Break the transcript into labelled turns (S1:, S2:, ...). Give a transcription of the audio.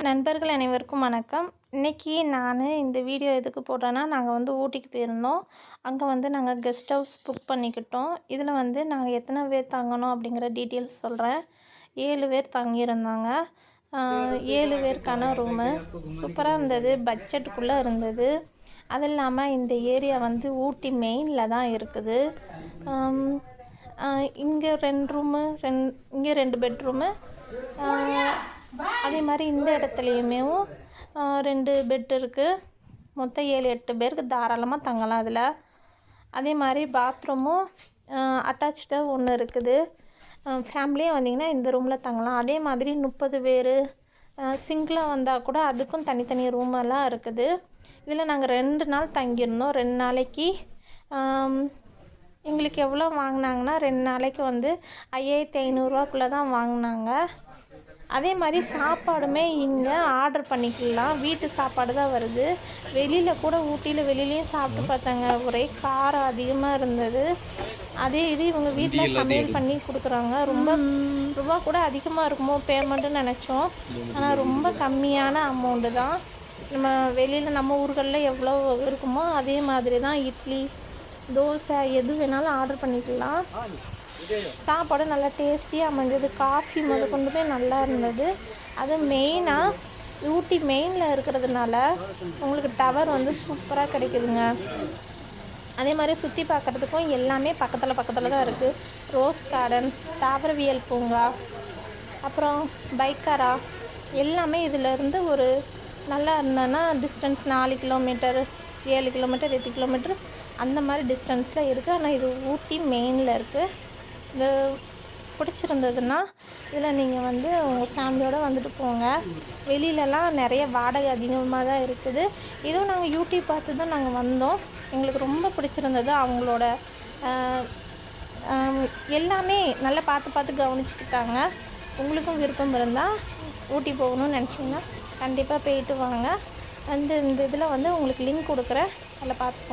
S1: நண்பர்கள் அனைவருக்கும் வணக்கம். இன்றைக்கி நான் இந்த வீடியோ எதுக்கு போடுறேன்னா, நாங்கள் வந்து ஊட்டிக்கு போயிருந்தோம். அங்கே நாங்கள் கெஸ்ட் ஹவுஸ் புக் பண்ணிக்கிட்டோம். இதில் நாங்கள் எத்தனை பேர் தங்கணும் அப்படிங்கிற டீட்டெயில்ஸ் சொல்கிறேன். 7 பேர் தங்கியிருந்தாங்க. 7 பேருக்கான ரூமு சூப்பராக இருந்தது, பட்ஜெட்டுக்குள்ளே இருந்தது. அது இல்லாமல் இந்த ஏரியா ஊட்டி மெயினில் தான் இருக்குது. இங்கே 2 ரூமு, இங்கே 2 பெட்ரூமு, அதே மாதிரி இந்த இடத்துலையுமே 2 பெட் இருக்குது. மொத்தம் 7-8 பேருக்கு தாராளமாக தங்கலாம் அதில். அதே மாதிரி பாத்ரூமும் அட்டாச்சாக ஒன்று இருக்குது. ஃபேமிலியாக வந்தீங்கன்னா இந்த ரூமில் தங்கலாம். அதே மாதிரி 30 பேர் சிங்கிளாக வந்தால் கூட அதுக்கும் தனித்தனி ரூமெல்லாம் இருக்குது. இதில் நாங்கள் 2 நாள் தங்கியிருந்தோம். 2 நாளைக்கு எங்களுக்கு எவ்வளோ வாங்கினாங்கன்னா, 2 நாளைக்கு 5500 தான் வாங்கினாங்க. அதே மாதிரி சாப்பாடுமே இங்கே ஆர்டர் பண்ணிக்கலாம். வீட்டு சாப்பாடு தான் வருது. வெளியில் கூட ஊட்டியில் வெளியிலையும் சாப்பிட்டு பார்த்தாங்க, ஒரே காரம் அதிகமாக இருந்தது. அதே இது இவங்க வீட்டில் சமையல் பண்ணி கொடுக்குறாங்க. ரொம்ப ரூபா கூட அதிகமாக இருக்குமோ பேமெண்ட்டுன்னு நினச்சோம். ஆனால் ரொம்ப கம்மியான அமௌண்ட்டு தான். நம்ம வெளியில் நம்ம ஊர்களில் எவ்வளோ இருக்குமோ அதே மாதிரி தான். இட்லி, தோசை எது வேணாலும் ஆர்டர் பண்ணிக்கலாம். சாப்பாடு நல்லா டேஸ்டியாக அமைஞ்சது. காஃபி கொண்டு நல்லா இருந்தது. அது மெயினாக ஊட்டி மெயினில் இருக்கிறதுனால உங்களுக்கு டவர் சூப்பராக கிடைக்குதுங்க. அதே மாதிரி சுற்றி பார்க்குறதுக்கும் எல்லாமே பக்கத்தில் தான் இருக்குது. ரோஸ் கார்டன், தாவரவியல் பூங்கா, அப்புறம் பைக்காரா எல்லாமே இதிலேருந்து ஒரு நல்லா இருந்ததுன்னா டிஸ்டன்ஸ் 4 கிலோமீட்டர், 7 கிலோமீட்டர், 8 கிலோமீட்டர் அந்த மாதிரி டிஸ்டன்ஸில் இருக்குது. ஆனால் இது ஊட்டி மெயினில் இருக்குது. இது பிடிச்சிருந்ததுன்னா இதில் நீங்கள் உங்கள் ஃபேமிலியோடு வந்துட்டு போங்க. வெளியிலலாம் நிறைய வாடகை அதிகமாக தான் இருக்குது. இதுவும் நாங்கள் யூடியூப் பார்த்து தான் நாங்கள் வந்தோம். எங்களுக்கு ரொம்ப பிடிச்சிருந்தது. அவங்களோட எல்லாமே நல்லா பார்த்து கவனிச்சுக்கிட்டாங்க. உங்களுக்கும் விருப்பம் இருந்தால் ஊட்டி போகணும்னு நினச்சிங்கன்னா கண்டிப்பாக போயிட்டு வாங்க. இந்த இதில் உங்களுக்கு லிங்க் கொடுக்குறேன், அதில் பார்த்துக்கோங்க.